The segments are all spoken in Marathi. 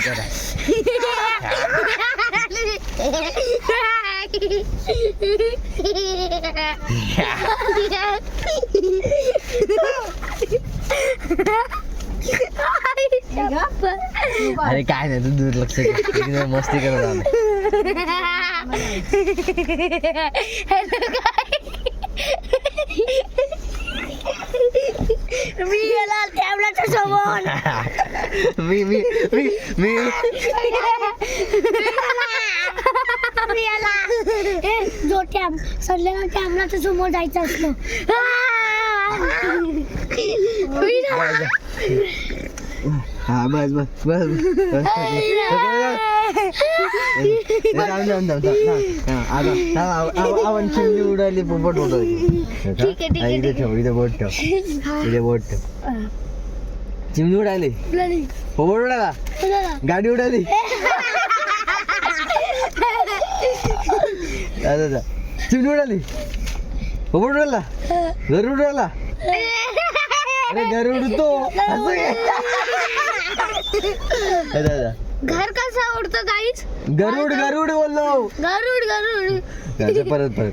करा. अरे काय नाही, तू दुर्लक्ष कर, मस्ती करत आलो. मी गेला टॅबलेटच्या समोर. मी मी मी मी जो टॅब सडलेला टॅबलेटच्या समोर जायचं असलं. हा बस बस बस आपण चिमणी उडाली पोपट उडवली. इथे ठेव, इथे बोट ठेव, इथे बोट ठेव. चिमणी उडाली, पोपट उडाला, गाडी उडाली. चिमणी उडाली, पोपट उडाला, घर उडाला. अरे घर उडतो. घर कसं उडतं गाईच? गरुड गरुड बोललो. गरुड गरुड. परत परत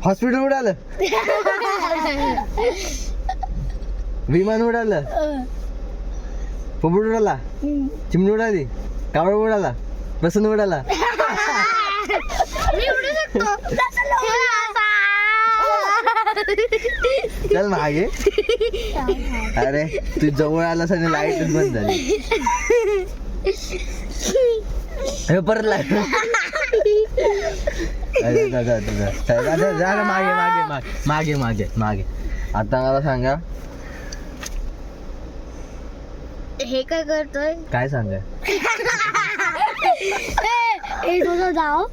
हॉस्पिटल उडालं, विमान उडालं, पोपट उडाला, चिमणी उडाली, कावळा उडाला, प्रसन्न उडाला. मी उडू शकतो. चल मागे. अरे तू जवळ आलास आणि लाईट बंद झाली. परत लाईट. अरे दादा दादा मागे मागे मागे मागे मागे. आता मला सांगा, हे काय करतोय? काय सांगा. तुझं जाव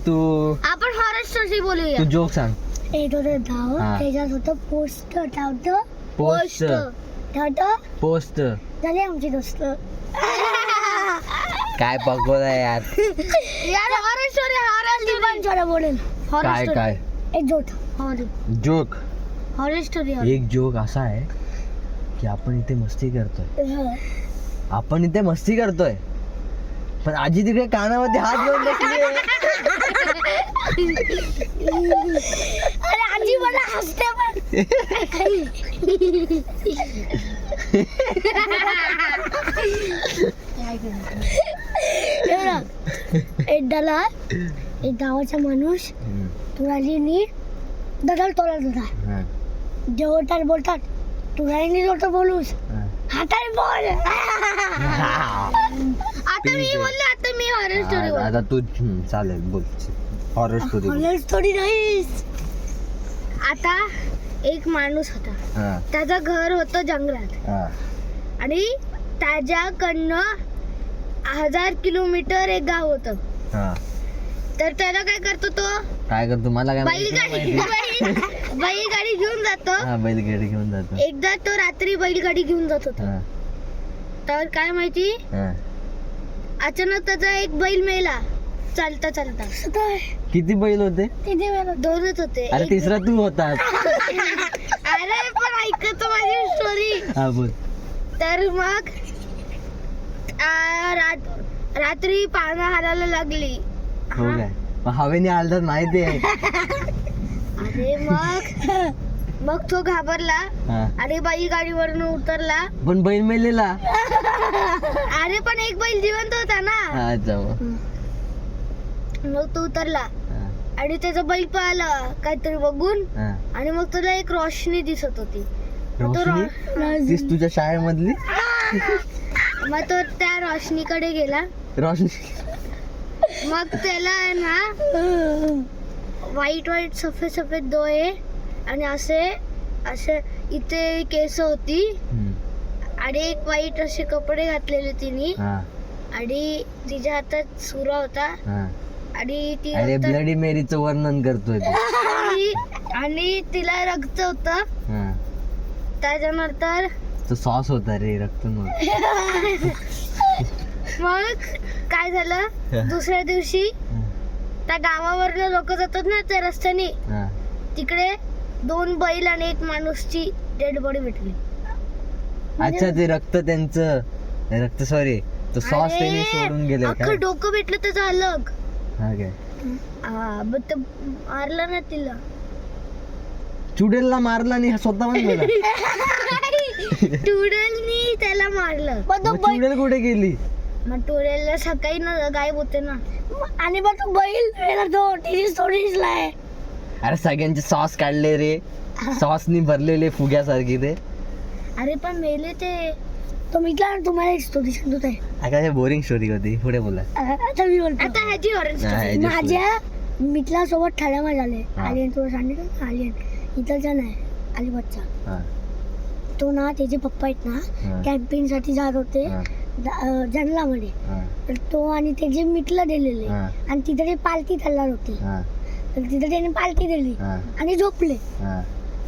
तू आपण हॉरर स्टोरी बोलूया. तू जोक सांग. तुझं जाव त्याच्यात होतं पोस्ट ठेवतो. पोस्ट ठेवतो पोस्ट झाले आमची दोस्त. काय पकवत आहे यार. यार हॉरर स्टोरी हॉरर बोलेल. काय काय एक joke horror joke. Horror story. एक जोक असा आहे की आपण इथे मस्ती करतोय, पण आजी तिकडे कानामध्ये हात घेऊन बसली. अरे आजी मला हसते पण. एक गावाचा माणूस तुरालीनी दगड तोडत होता. जेवतात बोलतात तुरालीनी जोर बोलूस हाताने बोल. आता मी बोलले, आता मी हॉरर स्टोरी. आता तू चालेल बोल. हॉरर स्टोरी नाही. आता एक माणूस होता, त्याचं घर होतं जंगलात आणि त्याच्याकडनं 1000 किलोमीटर एक गाव होतं. तर त्याला काय करतो मला काय बैलगाडी घेऊन जातो. बैलगाडी घेऊन जातो. एकदा तो रात्री बैलगाडी घेऊन जात होता. तर काय माहिती, अचानक त्याचा एक बैल मेला चालता चालता. किती बैल होते? 2च होते. अरे तिसरा तू होता. अरे पण ऐकतो माझी स्टोरी. हा बोल. तर मग रात्री पानं हारायला लागली. हो काय, हवेने आलतात माहिती आहे. अरे मग तो घाबरला आणि बैलगाडीवरून उतरला. पण बैल मेलेला. अरे पण एक बैल जिवंत होता ना. मग तो उतरला आणि त्याचा बैल पळाला काहीतरी बघून. आणि मग त्याला एक रोशनी दिसत होती. तुझ्या शाळेमधली. मग तो त्या रोशनीकडे गेला. मग त्याला ना वाईट सफेद डोळे आणि असे इथे केस होती आणि एक वाईट असे कपडे घातलेले तिने आणि तिच्या हातात सुरा होता आणि ती ब्लडी मेरीचं वर्णन करतोय आणि तिला रक्त होत. त्याच्यानंतर तो सॉस होता रे, रक्त नव्हतं. मग काय झालं, दुसऱ्या दिवशी त्या गावावरनं लोक जातात ना त्या रस्त्याने, तिकडे 2 बैल आणि एक माणूसची डेड बॉडी भेटली. अच्छा ते रक्त त्यांचं रक्त सॉरी तो सॉस त्याने सोडून गेले अख्खं डोकं भेटलं त्याचं अलग. हा काय हा मग ते मारलं ना तिला. चुडेलला मारला आणि स्वतः पण गेला. टुडेलनी त्याला मारलं. मग चुडेल कुठे गेली? मग टुडेलला सकाळी ना गायब होते ना. आणि मग तो बैल तो तिची स्टोरीज लाय. अरे सगळ्यांचे सॉस काढले रे, सॉसनी भरलेले फुग्यासारखी ते. अरे पण मेले ते. तो मिटला तुम्हाला स्टोरी सांगतो आहे. काय बोरिंग स्टोरी होती, पुढे बोला. आता मी बोलतो. आता ह्याची ऑरेंज माझ्या मिटला सोबत ठाण्यामध्ये झाले. आलियन तुला सांगितलं आलियन इथलचा नाही अलिबागचा. तो ना त्याचे पप्पा आहेत ना कॅम्पिंग साठी जात होते जंगलामध्ये. तर तो आणि त्याचे मिटला दिलेले आणि तिथे ते पालखी चालणार होती. तर तिथे त्याने पालखी दिली आणि झोपले.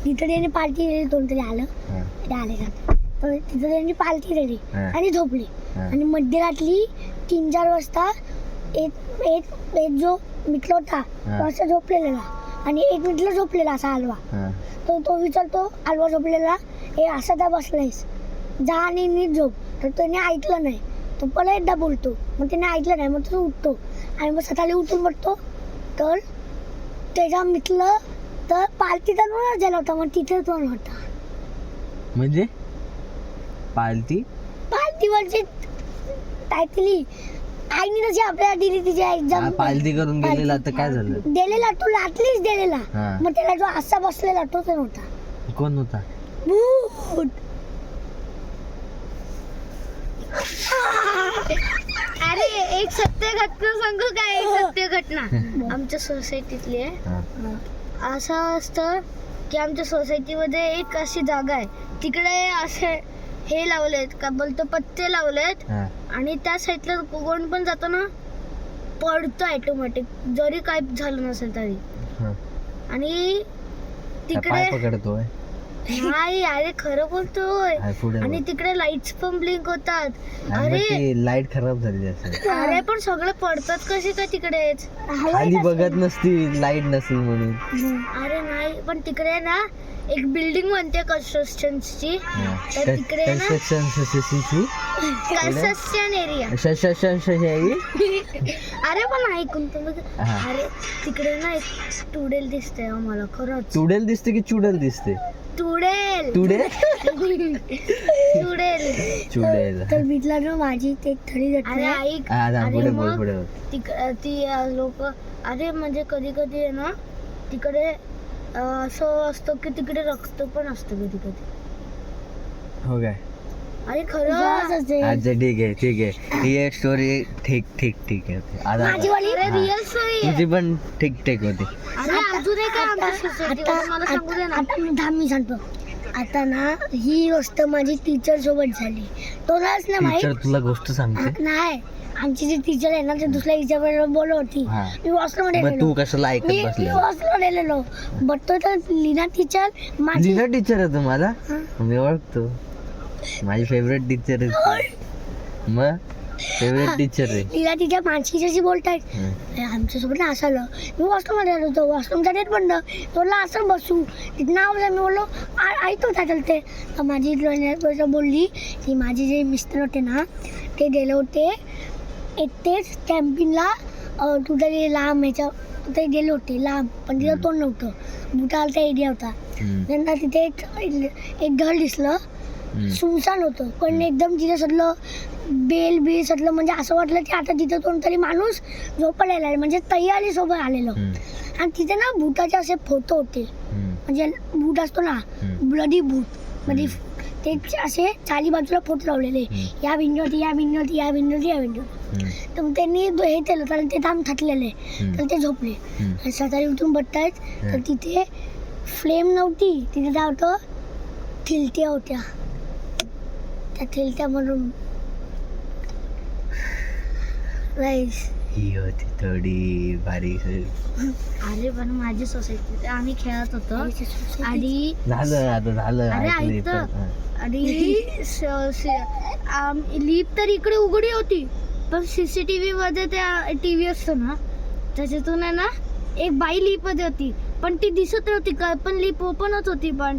तिथे त्याने पालखी दिली कोणतरी आलं ते आले का तर तिथे त्यांनी पालखी दिली आणि झोपली. आणि मध्यरात्री 3-4 वाजता एक जो मिटला होता तो असं झोपलेला आणि एक मिटला झोपलेला असा हलवा. तो विचारतो हलवा झोपलेला हे असं का बसलायस जा आणि नीट झोप. तर त्याने ऐकलं नाही. तो परत एकदा बोलतो मग त्याने ऐकलं नाही. मग तो उठतो आणि मग सकाळी उठून बघतो तर त्याच्या मिटलं तर पालखीचा नव्हता झाला होता. मग तिथे तो नव्हता. म्हणजे पालखीवरची काहीतरी आईने तशी आपल्याला दिली तिच्या एक्झाम. पालती करून गेलेला तर काय झालं? दिलेला तो लाटलीच दिलेला. मग त्याला जो असा बसलेला तो नव्हता. कोण होता? भूत. अरे एक सत्य घटना सांगू काय? एक सत्य घटना आमच्या सोसायटीतली आहे. असं असतं की आमच्या सोसायटीमध्ये एक अशी जागा आहे तिकडे असे हे लावलेत का बोलतो पत्ते लावलेत आणि त्या साईडला कोण पण जातो ना पडतो ऑटोमॅटिक जरी काय झालं नसेल तरी. आणि तिकडे पकडतोय नाही अरे खरं बोलतोय. आणि तिकडे लाईट्स पण ब्लिंक होतात. अरे लाईट खराब झाली असेल. अरे पण सगळे पडतात कसे काय तिकडेच? खाली बघत नसती लाईट नसेल म्हणून. अरे नाही पण तिकडे ना एक बिल्डिंग बनते कन्स्ट्रक्शनची. तर तिकडे कन्स्ट्रक्शन एरिया. अरे पण ऐकून तुम्ही अरे तिकडे ना एक टुडेल दिसते आम्हाला. खरंच टुडेल दिसते की चुडेल दिसते? टुडेल तर बिटला ना माझी ते थडी अरे ऐक ती लोक अरे म्हणजे कधी कधी आहे ना तिकडे असं असतं की तिकडे रक्त पण असतं कधी कधी. हो काय? अरे खरं अच्छा ठीक आहे ही एक स्टोरी ठीक आहे. रिअल स्टोरी तुझी पण ठीक होती. अरे अजून एक आमच्या सोसायटीमध्ये मला सांगू दे ना. मी सांगतो आता ना ही गोष्ट माझी टीचर सोबत झाली. तोलाच ना माहिती तुला गोष्ट सांगते नाही. आमची जी टीचर आहे ना ते दुसऱ्या टीचर बरोबर बोलत होती. मी वॉशरूम मध्ये तू कशाला ऐकत बसली? वॉशरूम गेलेलो बघतो तर लीना टीचर लीना टीचर आहे तुम्हाला? मी ओळखतो. माझी फेवरेट टीचर आहे. मग फेवरेट टीचर आहे लीना टीचर मानसीशी बोलतायत आमच्यासोबत ना असं आलं. मी वॉशरूम मध्ये आलो होतो. वॉशरूमचा डेट बंद. तोला असं बसू तिथं नाव मी बोललो ऐकतो काय चालते. माझी बोलली की माझे जे मिस्टर होते ना ते गेले होते एकटेच कॅम्पिंगला कुठे लांब ह्याच्या तिथे गेले होते लांब. पण तिथं तोंड नव्हतं. बुटालचा एरिया होता. त्यांना तिथे एक घर दिसलं. सुनसान होतं पण एकदम तिथे सगळं बेल सगळं म्हणजे असं वाटलं की आता तिथे कोणतरी माणूस झोपलेला आहे म्हणजे तयारी सोबत आलेलं. आणि तिथे ना बुटाचे असे फोटो होते म्हणजे बूट असतो ना ब्लडी बूट म्हणजे ते असे चारी बाजूला फोटो लावलेले या विंडोत या विंडोत या विंडोत या विंडोत. तर त्यांनी हे केलं कारण ते थांब थकलेले तर ते झोपले. आणि सकाळी उठून बघतायत तर तिथे फ्लेम नव्हती. तिथे काय होतं खिलत्या होत्या. त्या खिलत्या म्हणून ही होती थोडी भारी. अरे पण माझी सोसायटी आम्ही खेळत होतो आणि झालं अरे ऐकतं आणि लिफ्ट तर इकडे उघडी होती पण CCTV मध्ये त्या TV असतो ना त्याच्यातून आहे ना एक बाई लिफ्ट मध्ये होती पण ती दिसत नव्हती काय पण लिफ्ट ओपनच होती. पण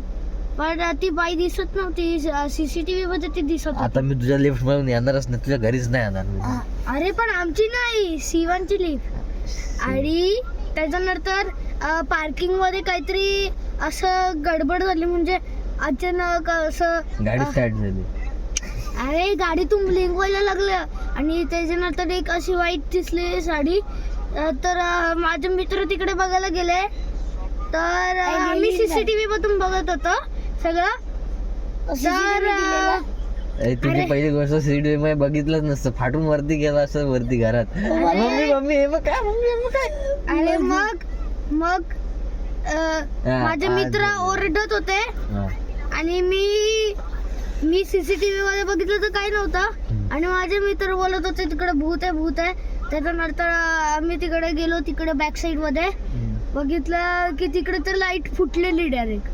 पण ती बाई दिसत नव्हती. सीसीटीव्ही मध्ये ती दिसत आता होती. मी तुझ्या लिफ्ट मधून येणारच नाही, तुझ्या घरीच नाही येणार मी. अरे पण आमची नाही, शिवांची लिफ्ट. आणि त्याच्यानंतर पार्किंग मध्ये काहीतरी असं गडबड झाली, म्हणजे अचानक असं गाडी स्टार्ट झाली. अरे गाडीतून ब्लिंक व्हायला लागलं. आणि त्याच्यानंतर एक अशी वाईट दिसली साडी. तर माझे मित्र तिकडे बघायला गेले. तर आम्ही सीसीटीव्ही मधून बघत होतो सगळं. तर तुझी पहिली गोष्ट सीसीटीव्ही मध्ये बघितलंच नसतं, फाटून वरती गेला असं वरती घरात. मम्मी मम्मी हे बघ काय, मम्मी हे बघ काय. अरे मग माझे मित्र ओरडत होते. आणि मी सीसीटीव्ही मध्ये बघितलं तर काही नव्हतं. आणि माझे मित्र बोलत होते तिकडे भूत आहे भूत आहे. त्याच्यानंतर आम्ही तिकडे गेलो. तिकडे बॅक साईड मध्ये बघितलं की तिकडे तर लाईट फुटलेली डायरेक्ट.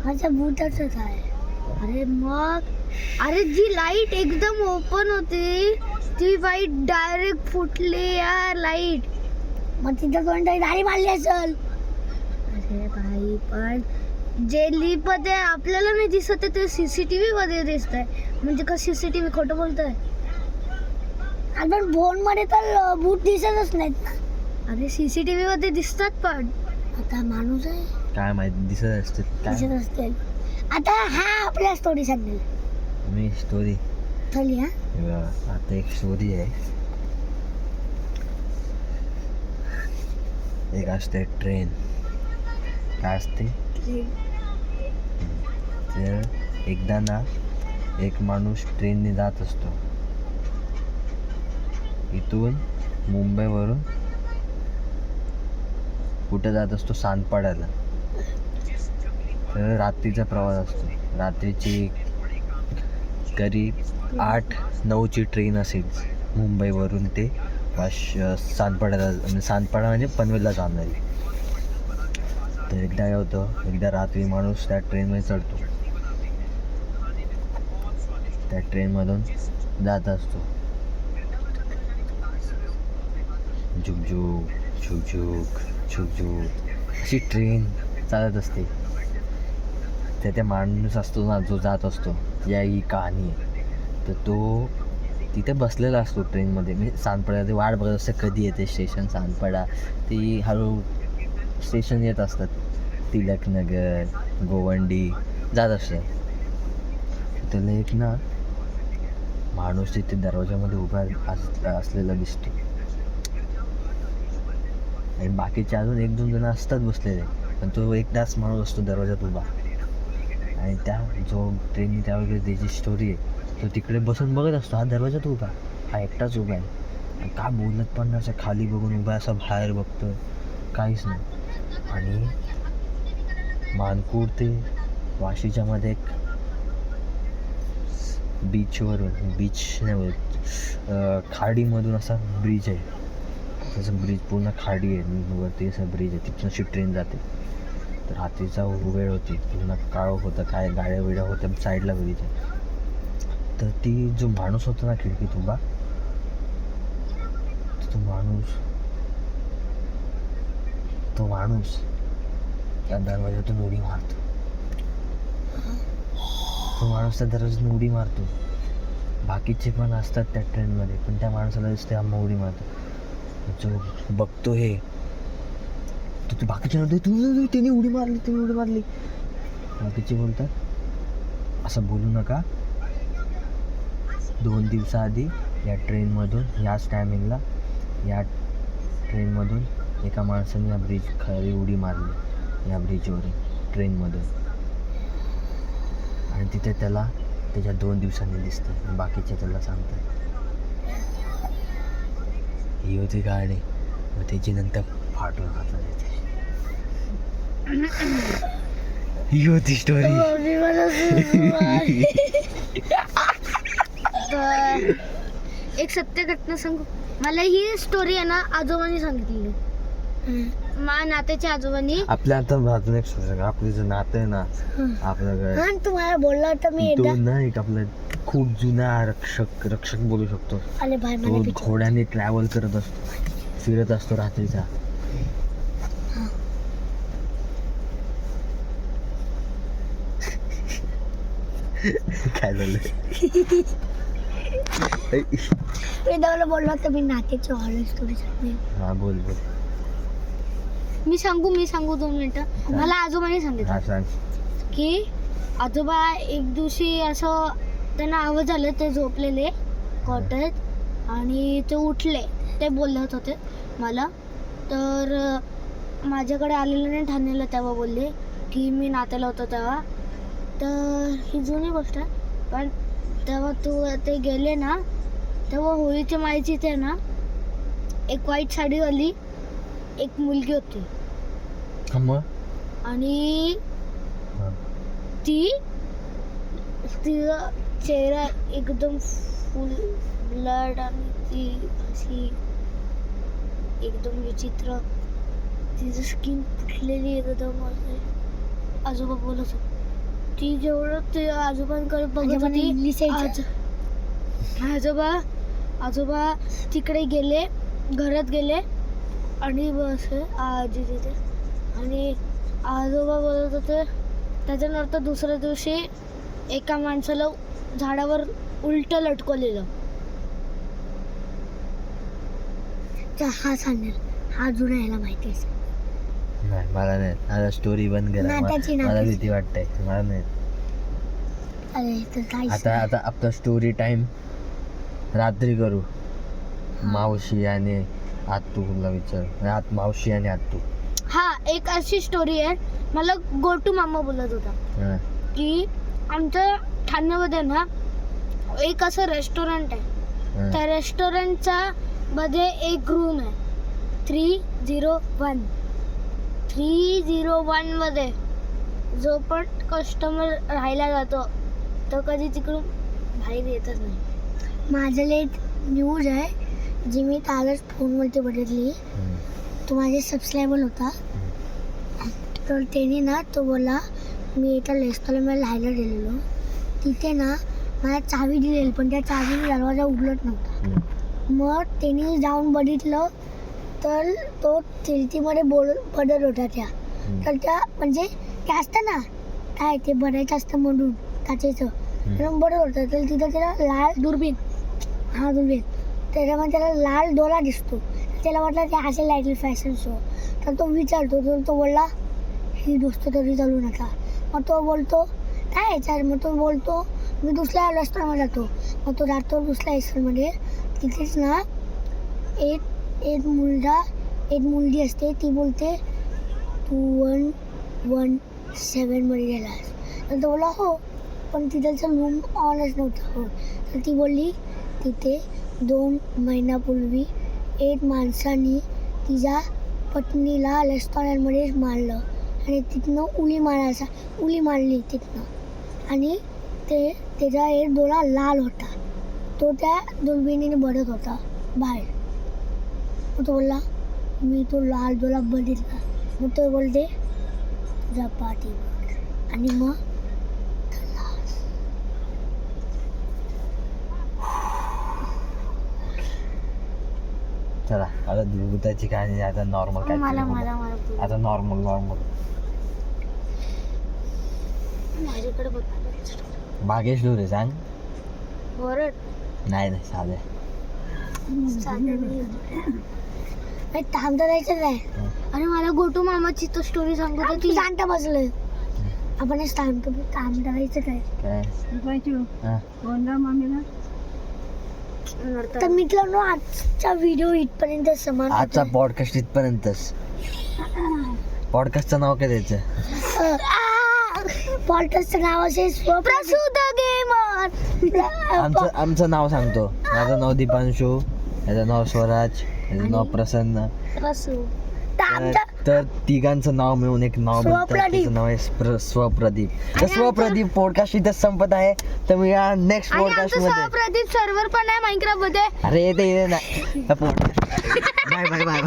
माझ्या भूताचंच आहे. अरे जी लाईट एकदम ओपन होती ती लाईट डायरेक्ट फुटली यार लाईट. मग तिथं कोणतरी गाडी मारली असेल. अरे भाई पण जे लिप मध्ये आपल्याला नाही दिसत ते सीसीटीव्ही मध्ये दिसत आहे. म्हणजे का सीसीटीव्ही खोटं बोलतोय. आपण फोन मध्ये तर भूत दिसतच नाहीत ना. अरे सीसीटीव्ही मध्ये दिसतात. पण आता माणूस आहे काय माहिती, दिसत असते. आता हा आपल्या स्टोरी सांगेल. मी स्टोरी चली. आता एक स्टोरी आहे. एक असते ट्रेन. काय असते तर एकदा ना एक माणूस ट्रेनने जात असतो. इथून मुंबईवरून कुठे जात असतो, सानपाड्याला. तर रात्रीचा प्रवास असतो. रात्रीची करीब 8-9ची ट्रेन असेल मुंबईवरून ते सानपाड्याला. सानपाडा म्हणजे पनवेलला जाणारी. तर एकदा काय होतं, एकदा रात्री माणूस त्या ट्रेनमध्ये चढतो. त्या ट्रेनमधून जात असतो. झुकझुक झुकझुक झुकझुक अशी ट्रेन चालत असते. त्या माणूस असतो ना जो जात असतो, या ही कहाणी आहे. तर तो तिथे बसलेला असतो ट्रेनमध्ये. म्हणजे सानपाडा ते वाट बघत असतं कधी येते स्टेशन सानपाडा. ती हळू स्टेशन येत असतात. तिलकनगर, गोवंडी जात असतात. त्याला एक ना माणूस तिथे दरवाजामध्ये उभा असलेला दिसतो. आणि बाकीचे अजून 1-2 जण असतात बसलेले. पण तो एकदाच माणूस असतो दरवाजात उभा. आणि त्या जो ट्रेनने त्यावेळी त्याची स्टोरी आहे, तो तिकडे बसून बघत असतो. हा दरवाजात उभा, हा एकटाच उभा आहे. का बोलत पण नाही, असं खाली बघून उभा, असं बाहेर बघतो, काहीच नाही. आणि मानकूर ते वाशीच्या मध्ये एक बीच नाही, खाडीमधून असा ब्रिज आहे. त्याचं ब्रिज पूर्ण खाडी आहे, वरती असं ब्रिज आहे. तिथून अशी ट्रेन जाते. तर रात्रीचा वेळ होती, पूर्ण काळोख होतं, काय गाड्या बिड्या होत्या साईडला ब्रिज आहे. तर ती जो माणूस होता ना खिडकीत उभा, तो माणूस त्या दरवाजातून उडी मारतो. तो माणूस त्या दरवाजातून उडी मारतो. बाकीचे पण असतात त्या ट्रेनमध्ये, पण त्या माणसाला दिसते आम्हा उडी मारतो. जो बघतो हे तर बाकीचे म्हणतो त्याने उडी मारली. बाकीचे बोलतात असं बोलू नका. 2 दिवसाआधी या ट्रेनमधून याच टायमिंगला या ट्रेनमधून एका माणसाने या ब्रिज खाली उडी मारली, या ब्रिजवरून ट्रेनमधून. आणि तिथे त्याला त्याच्या 2 दिवसांनी दिसतं. बाकीचे त्याला सांगतात. ही होती गाडी. मग त्याची नंतर फाटून घातलं त्याचे. ही होती स्टोरी. एक सत्य घटना सांगू. मला ही स्टोरी आहे ना आजोबांनी सांगितली. मा नात्याच्या आजोबांनी. आपल्या आता अजून एक स्टोरी. आपलं जे नातं आहे ना आपलं, तुम्हाला बोलला होता मी तो ना एक आपला खूप जुना रक्षक बोलू शकतो. तो घोड्याने ट्रॅव्हल करत असतो, फिरत असतो रात्रीचा. काय झालं? वेदाला बोललो होतं मी नात्याची हॉरर स्टोरी सांगेन. हा बोल बोल. मी सांगू 2 मिनिटं. मला आजोबाने सांगितलं हा सांग. की आजोबा एक दिवशी असं त्यांना आवाज आलं, ते झोपलेले कॉटेज आणि ते उठले. ते बोलत होते मला, तर माझ्याकडे आलेलं नाही ठाण्याला. तेव्हा बोलले की मी नात्याला होतो तेव्हा. तर ही जुनी गोष्ट आहे, पण तेव्हा ते गेले ना, तेव्हा होळीच्या माईची ते ना एक व्हाईट साडीवाली एक मुलगी होती मग आणि तिचा चेहरा एकदम फुल ब्लड आणि ती अशी एकदम विचित्र, तिचं स्किन फुटलेली एकदम. आजोबा बोलत होते. ती जेवढं ते आजोबांकडे बघत होती. आजोबा तिकडे गेले, घरात गेले आणि बस आजी तिथे. आणि आजोबा बोलत होते. त्याच्यानंतर दुसऱ्या दिवशी एका माणसाला झाडावर उलट लटकवलेलं. हा सांगेल, हा जुना यायला माहिती आहे. नाही मला नाही. आता स्टोरी बंद करा. मला भीती वाटते. मला नाही. आता आता आपला स्टोरी टाइम रात्री करू. मावशी आणि आत्तूला विचार. मावशी आणि आत्तू. हा एक अशी स्टोरी आहे. मला गोटू मामा बोलत होता की आमच्या ठाण्यामध्ये ना एक असं रेस्टॉरंट आहे. त्या रेस्टॉरंटचा मध्ये एक रूम आहे 301. 301 मध्ये जो पण कस्टमर राहायला जातो तो कधी तिकडून बाहेर येतच नाही. माझ्याला एक न्यूज आहे जी मी कालच फोनवरती बघितली. तो माझे सबस्क्रायबर होता, तर त्याने ना तो बोला मी एका रेस्टॉरंटमध्ये राहायला गेलेलो. तिथे ना मला चावी दिलेली, पण त्या चावीने दरवाजा उघडत नव्हता. मग त्याने जाऊन बघितलं तर तो खिडकीमध्ये पडत होता. तर त्या म्हणजे ते असतं ना काय ते बनायचं असतं म्हणून काचेचं, म्हणून बरं होतं. तर तिथं त्याला लाल दुर्बीण त्याच्यामध्ये त्याला लाल डोळा दिसतो. त्याला वाटलं ते असे लाईटली फॅशन शो. तर तो विचारतो, तर तो बोलला ही गोष्ट तरी चालू नका. मग तो बोलतो काय याच्यावर. मग तो बोलतो मी दुसऱ्या रेस्टॉरंटमध्ये जातो. मग तो जातो दुसऱ्या रेस्टॉरंटमध्ये. तिथेच ना एक मुलगी असते. ती बोलते तू 117 मध्ये गेलास. तर तो बोला हो, पण तिथलचं रूम ऑनच नव्हतं. हो. तर ती बोलली तिथे 2 महिन्यापूर्वी एक माणसाने तिच्या पत्नीला रेस्टॉरंटमध्येच मारलं आणि तिथनं उली मारली तिथनं. आणि त्याचा एक डोळा लाल होता. तो त्या दुर्बिणीने बघत होता बाहेर. मग तो बोलला मी तो लाल डोळा बघितला. मग तो बोलते तुझा पाठी आणि मग चला आता भूताची कहाणी आता नॉर्मल काय. आता नॉर्मल माझ्याकडे बघ. बागेश स्टोरी सांग. वरड नाही साध्या. थांबता जायचं काय. आणि मला गोटू मामाची तो स्टोरी सांगत होती. शांत बसलोय आपण. थांबता जायचं काय. तर मित्रांनो आजचा व्हिडिओ इथपर्यंत समान. आजचा पॉडकास्ट इथपर्यंतच. पॉडकास्टचं नाव काय द्यायचं. पॉडकास्टचं नाव असेल प्रसूद गेमर. आमचं नाव सांगतो. माझं नाव दीपांशू, याचं नाव स्वराज, याचं नाव प्रसन्न. तर तिघांचं नाव मिळून एक नाव बनतं. त्याचं नाव आहे स्वप्रदीप. तर स्वप्रदीप पॉडकास्ट इथं संपत आहे. तर मी या नेक्स्ट पॉडकास्ट मध्ये. स्वप्रदीप सर्व्हर पण आहे माइनक्राफ्ट मध्ये. अरे ते नाही. बाय.